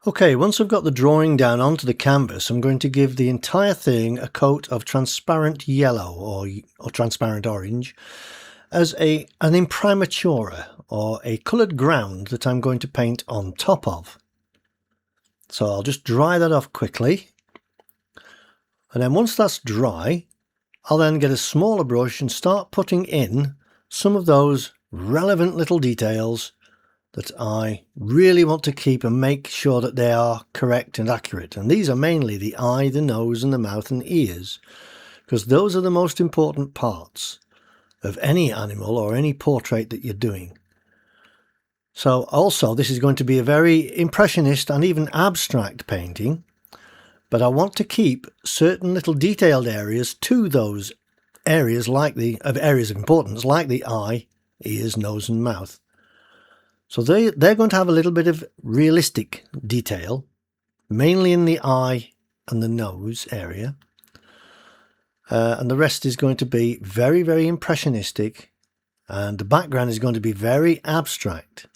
Okay, once I've got the drawing down onto the canvas, I'm going to give the entire thing a coat of transparent yellow or transparent orange as an imprimatura or a coloured ground that I'm going to paint on top of. So I'll just dry that off quickly. And then once that's dry, I'll then get a smaller brush and start putting in some of those relevant little details that I really want to keep and make sure that they are correct and accurate. And these are mainly the eye, the nose and the mouth and ears, because those are the most important parts of any animal or any portrait that you're doing. So also this is going to be a very impressionist and even abstract painting, but I want to keep certain little detailed areas to those areas areas of importance, like the eye, ears, nose and mouth. So they're going to have a little bit of realistic detail, mainly in the eye and the nose area. And the rest is going to be very, very impressionistic, and the background is going to be very abstract.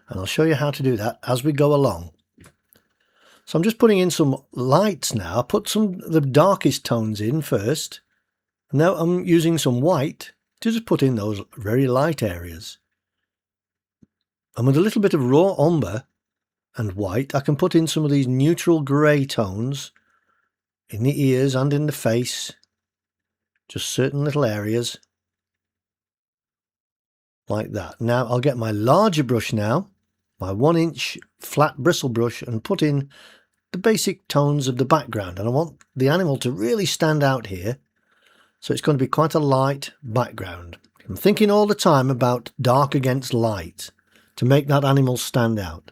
And I'll show you how to do that as we go along. So I'm just putting in some lights now. I put some of the darkest tones in first. Now I'm using some white to just put in those very light areas. And with a little bit of raw umber and white, I can put in some of these neutral grey tones in the ears and in the face, just certain little areas like that. Now I'll get my larger brush now, my 1-inch flat bristle brush, and put in the basic tones of the background. And I want the animal to really stand out here, so it's going to be quite a light background. I'm thinking all the time about dark against light to make that animal stand out.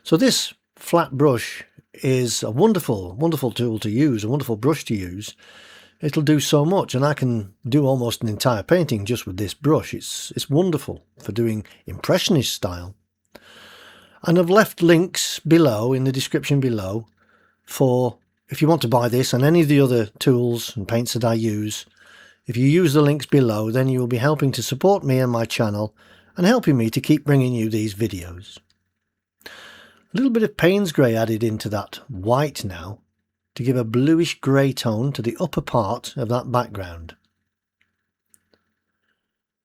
So this flat brush is a wonderful, wonderful tool to use, a wonderful brush to use. It'll do so much, and I can do almost an entire painting just with this brush. It's wonderful for doing Impressionist style. And I've left links below, in the description below, for if you want to buy this and any of the other tools and paints that I use. If you use the links below, then you will be helping to support me and my channel and helping me to keep bringing you these videos. A little bit of Payne's grey added into that white now to give a bluish grey tone to the upper part of that background.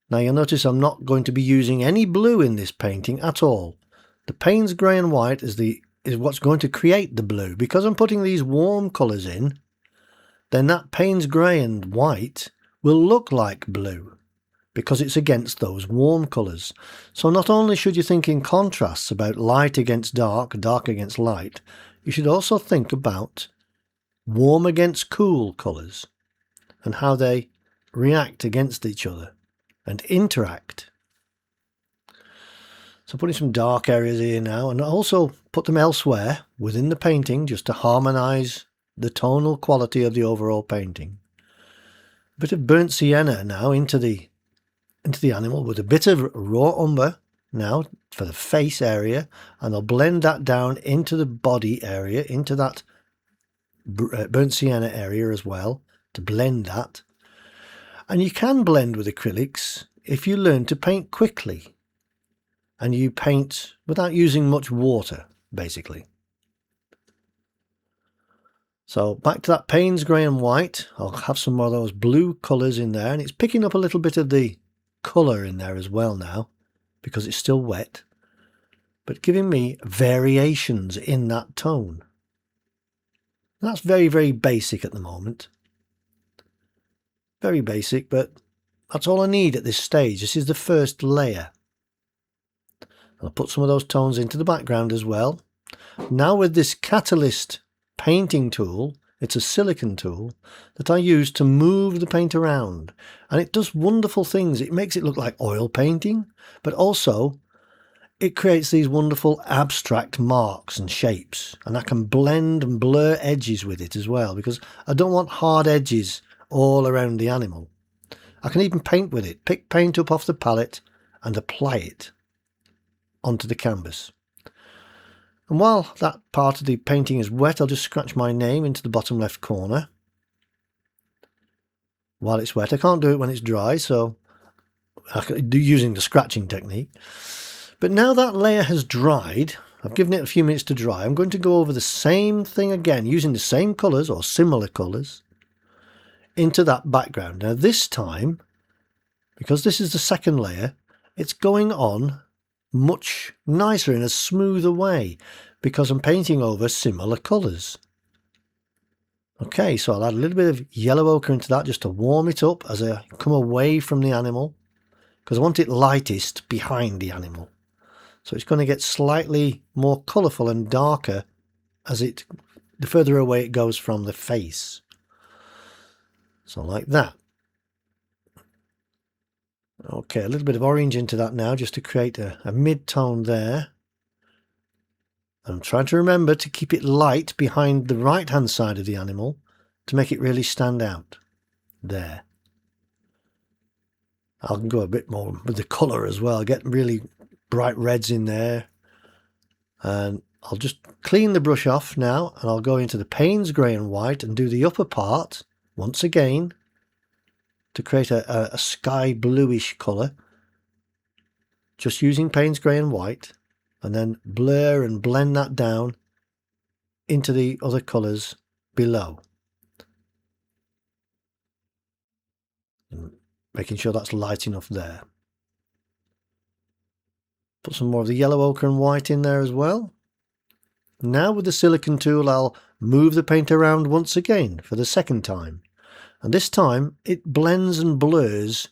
Now you'll notice I'm not going to be using any blue in this painting at all. The Payne's grey and white is what's going to create the blue. Because I'm putting these warm colours in, then that Payne's grey and white will look like blue, because it's against those warm colours. So not only should you think in contrasts about light against dark, dark against light, you should also think about warm against cool colours and how they react against each other and interact. So putting some dark areas here now, and also put them elsewhere within the painting just to harmonise the tonal quality of the overall painting. A bit of burnt sienna now into the animal with a bit of raw umber now for the face area, and I'll blend that down into the body area, into that burnt sienna area as well, to blend that. And you can blend with acrylics if you learn to paint quickly and you paint without using much water, basically. So back to that Payne's grey and white. I'll have some more of those blue colours in there, and it's picking up a little bit of the colour in there as well now, because it's still wet, but giving me variations in that tone. And that's very, very basic at the moment. Very basic, but that's all I need at this stage. This is the first layer. I'll put some of those tones into the background as well. Now with this Catalyst painting tool, it's a silicone tool that I use to move the paint around, and it does wonderful things. It makes it look like oil painting, but also it creates these wonderful abstract marks and shapes, and I can blend and blur edges with it as well, because I don't want hard edges all around the animal. I can even paint with it, pick paint up off the palette and apply it onto the canvas. And while that part of the painting is wet, I'll just scratch my name into the bottom left corner. While it's wet, I can't do it when it's dry, so I can do using the scratching technique. But now that layer has dried, I've given it a few minutes to dry. I'm going to go over the same thing again, using the same colours or similar colours into that background. Now this time, because this is the second layer, it's going on much nicer in a smoother way because I'm painting over similar colours. Okay, so I'll add a little bit of yellow ochre into that just to warm it up as I come away from the animal, because I want it lightest behind the animal. So it's going to get slightly more colourful and darker as the further away it goes from the face. So like that. Okay, a little bit of orange into that now just to create a mid-tone there. I'm trying to remember to keep it light behind the right hand side of the animal to make it really stand out. There. I'll go a bit more with the colour as well, get really bright reds in there. And I'll just clean the brush off now, and I'll go into the Payne's grey and white and do the upper part once again to create a sky bluish colour, just using Payne's grey and white, and then blur and blend that down into the other colours below, and making sure that's light enough there. Put some more of the yellow ochre and white in there as well. Now with the silicone tool I'll move the paint around once again for the second time, and this time it blends and blurs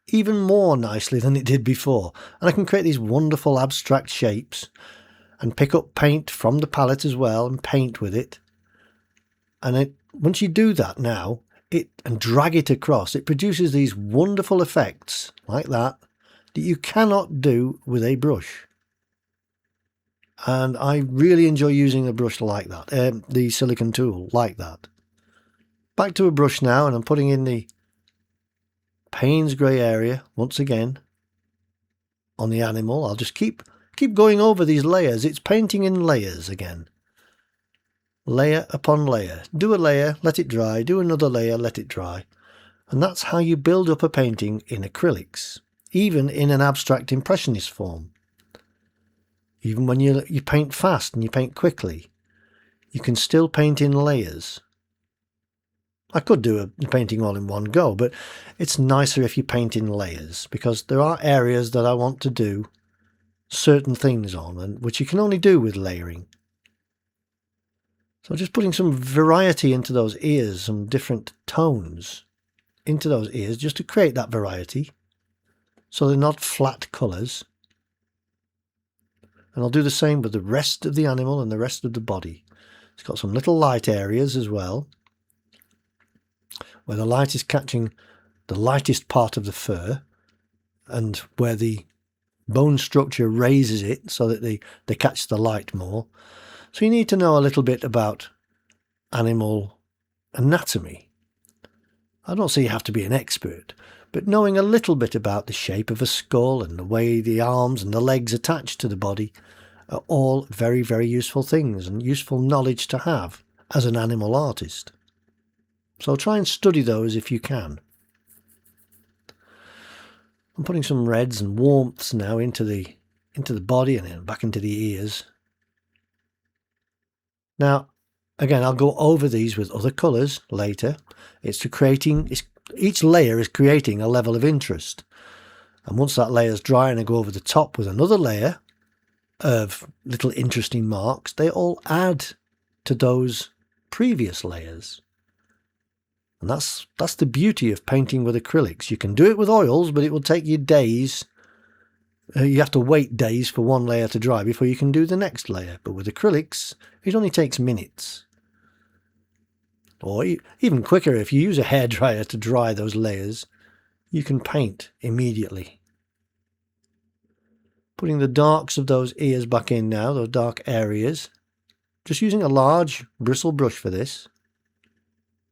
even more nicely than it did before, and I can create these wonderful abstract shapes and pick up paint from the palette as well and paint with it. And once you do that now and drag it across, it produces these wonderful effects like that you cannot do with a brush. And I really enjoy using a brush like that, the silicone tool like that. Back to a brush now, and I'm putting in the Payne's grey area once again on the animal. I'll just keep going over these layers. It's painting in layers again. Layer upon layer. Do a layer, let it dry. Do another layer, let it dry. And that's how you build up a painting in acrylics, even in an abstract impressionist form. Even when you paint fast and you paint quickly, you can still paint in layers. I could do a painting all in one go, but it's nicer if you paint in layers, because there are areas that I want to do certain things on, and which you can only do with layering. So just putting some variety into those ears, some different tones into those ears, just to create that variety, so they're not flat colours. And I'll do the same with the rest of the animal and the rest of the body. It's got some little light areas as well, where the light is catching the lightest part of the fur, and where the bone structure raises it so that they catch the light more. So you need to know a little bit about animal anatomy. I don't say you have to be an expert, but knowing a little bit about the shape of a skull and the way the arms and the legs attach to the body are all very, very useful things and useful knowledge to have as an animal artist. So try and study those if you can. I'm putting some reds and warmths now into the body and then back into the ears. Now, again, I'll go over these with other colours later. Each layer is creating a level of interest. And once that layer is dry and I go over the top with another layer of little interesting marks, they all add to those previous layers. And that's the beauty of painting with acrylics. You can do it with oils, but it will take you days. You have to wait days for one layer to dry before you can do the next layer. But with acrylics, it only takes minutes. Or even quicker, if you use a hairdryer to dry those layers, you can paint immediately. Putting the darks of those ears back in now, those dark areas. Just using a large bristle brush for this.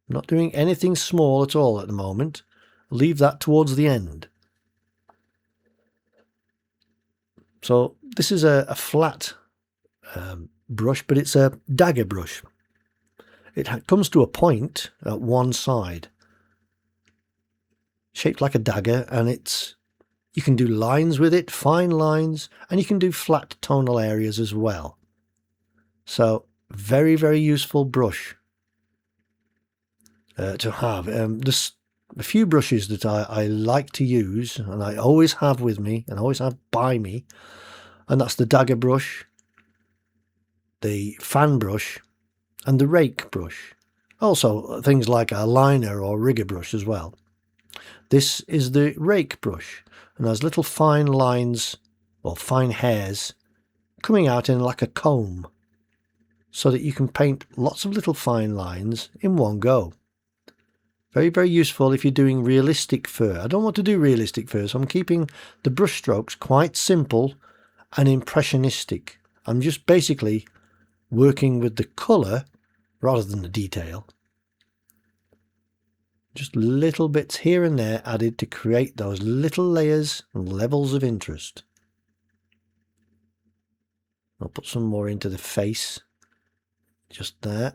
I'm not doing anything small at all at the moment. Leave that towards the end. So this is a flat brush, but it's a dagger brush. It comes to a point at one side, shaped like a dagger, and you can do lines with it, fine lines, and you can do flat tonal areas as well. So very, very useful brush to have. There's a few brushes that I like to use, and I always have with me and always have by me, and that's the dagger brush, the fan brush, and the rake brush. Also things like a liner or rigger brush as well. This is the rake brush, and has little fine lines or fine hairs coming out in like a comb, so that you can paint lots of little fine lines in one go. Very, very useful if you're doing realistic fur. I don't want to do realistic fur, so I'm keeping the brush strokes quite simple and impressionistic. I'm just basically working with the colour rather than the detail. Just little bits here and there added to create those little layers and levels of interest. I'll put some more into the face, just there.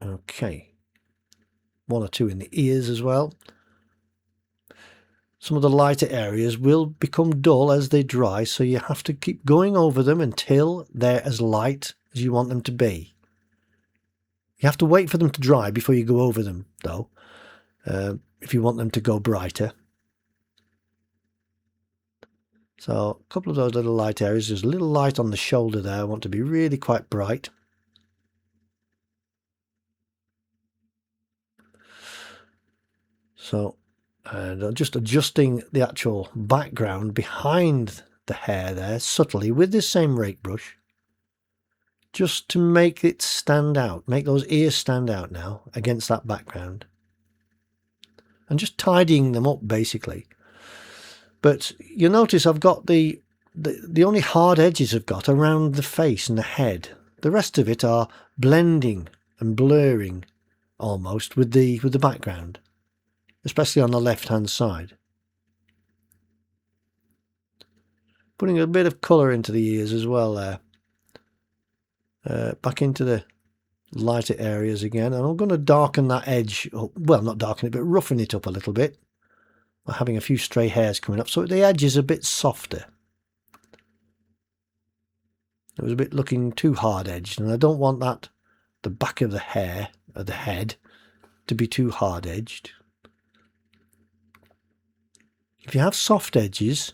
Okay, one or two in the ears as well. Some of the lighter areas will become dull as they dry, so you have to keep going over them until they're as light as you want them to be. You have to wait for them to dry before you go over them, though, if you want them to go brighter. So a couple of those little light areas. There's a little light on the shoulder there. I want to be really quite bright. So, and I'm just adjusting the actual background behind the hair there subtly with this same rake brush, just to make it stand out, make those ears stand out now against that background, and just tidying them up basically. But you'll notice I've got the only hard edges I've got around the face and the head. The rest of it are blending and blurring almost with the background, especially on the left hand side. Putting a bit of colour into the ears as well there. Back into the lighter areas again, and I'm going to darken that edge up. Well, not darken it, but roughen it up a little bit by having a few stray hairs coming up, so the edge is a bit softer. It was a bit looking too hard edged, and I don't want that, the back of the hair of the head, to be too hard edged. If you have soft edges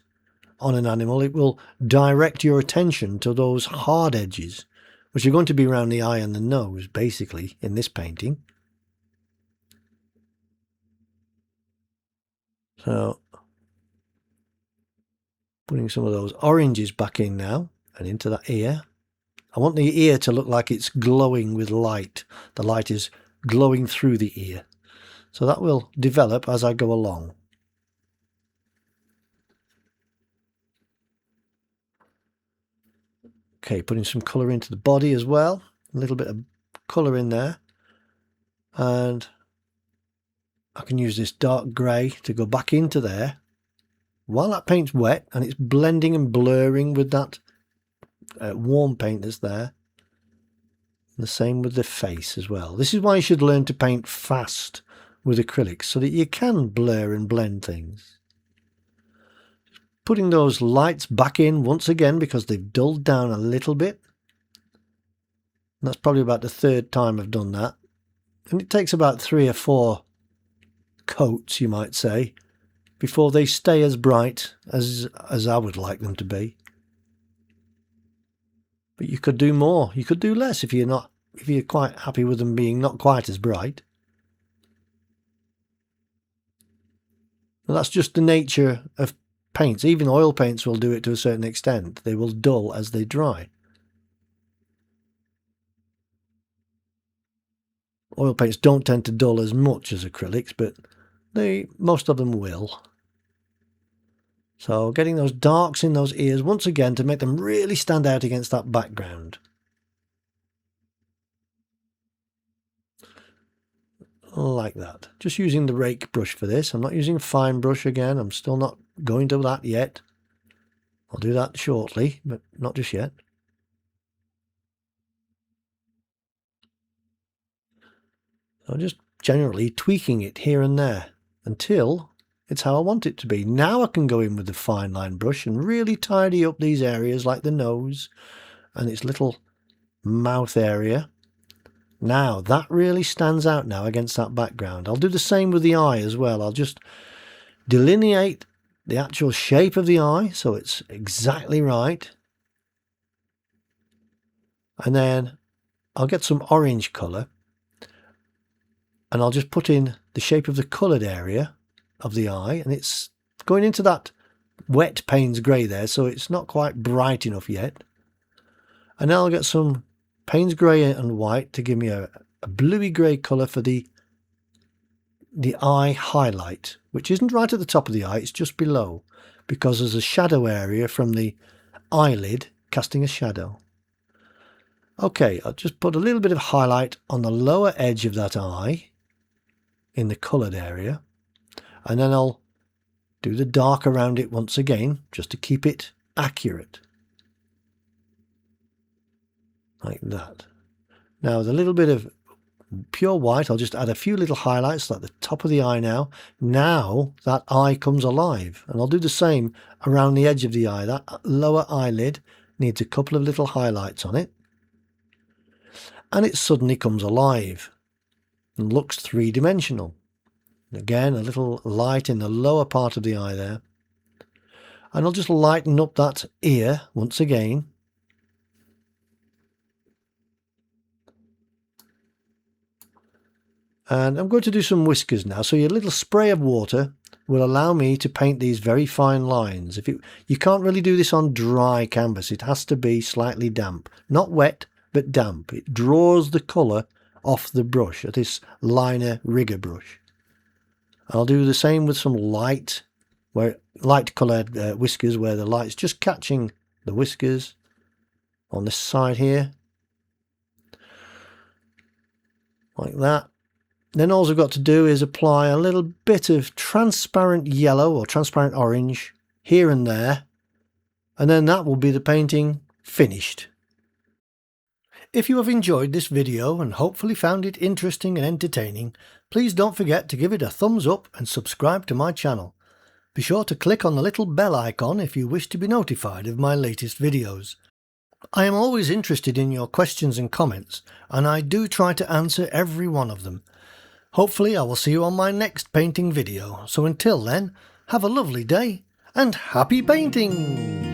on an animal, it will direct your attention to those hard edges, which are going to be around the eye and the nose, basically, in this painting. So, putting some of those oranges back in now, and into that ear. I want the ear to look like it's glowing with light. The light is glowing through the ear. So that will develop as I go along. Okay, putting some colour into the body as well. A little bit of colour in there. And I can use this dark grey to go back into there while that paint's wet and it's blending and blurring with that warm paint that's there. And the same with the face as well. This is why you should learn to paint fast with acrylics, so that you can blur and blend things. Putting those lights back in once again because they've dulled down a little bit. And that's probably about the third time I've done that. And it takes about 3 or 4 coats, you might say, before they stay as bright as I would like them to be. But you could do more. You could do less if you're quite happy with them being not quite as bright. Well, that's just the nature of paints. Even oil paints will do it to a certain extent. They will dull as they dry. Oil paints don't tend to dull as much as acrylics, but most of them will. So getting those darks in those ears once again to make them really stand out against that background. Like that. Just using the rake brush for this. I'm not using a fine brush again. I'm still not going to that yet. I'll do that shortly, but not just yet. So just generally tweaking it here and there until It's how I want it to be. Now I can go in with the fine line brush and really tidy up these areas like the nose and its little mouth area. Now that really stands out now against that background. I'll do the same with the eye as well. I'll just delineate the actual shape of the eye so it's exactly right. And then I'll get some orange colour and I'll just put in the shape of the coloured area of the eye, and it's going into that wet Payne's grey there, so it's not quite bright enough yet. And now I'll get some Payne's grey and white to give me a bluey grey colour for the eye highlight, which isn't right at the top of the eye, it's just below, because there's a shadow area from the eyelid casting a shadow. Okay, I'll just put a little bit of highlight on the lower edge of that eye in the coloured area, and then I'll do the dark around it once again just to keep it accurate. Like that. Now with a little bit of pure white, I'll just add a few little highlights like the top of the eye now. Now that eye comes alive, and I'll do the same around the edge of the eye. That lower eyelid needs a couple of little highlights on it, and it suddenly comes alive and looks three-dimensional. Again, a little light in the lower part of the eye there. And I'll just lighten up that ear once again. And I'm going to do some whiskers now. So your little spray of water will allow me to paint these very fine lines. You can't really do this on dry canvas. It has to be slightly damp. Not wet, but damp. It draws the colour off the brush, this liner rigger brush. I'll do the same with some light coloured whiskers where the light's just catching the whiskers on this side here. Like that. Then all I've got to do is apply a little bit of transparent yellow or transparent orange here and there, and then that will be the painting finished. If you have enjoyed this video and hopefully found it interesting and entertaining, please don't forget to give it a thumbs up and subscribe to my channel. Be sure to click on the little bell icon if you wish to be notified of my latest videos. I am always interested in your questions and comments, and I do try to answer every one of them. Hopefully I will see you on my next painting video, so until then, have a lovely day and happy painting!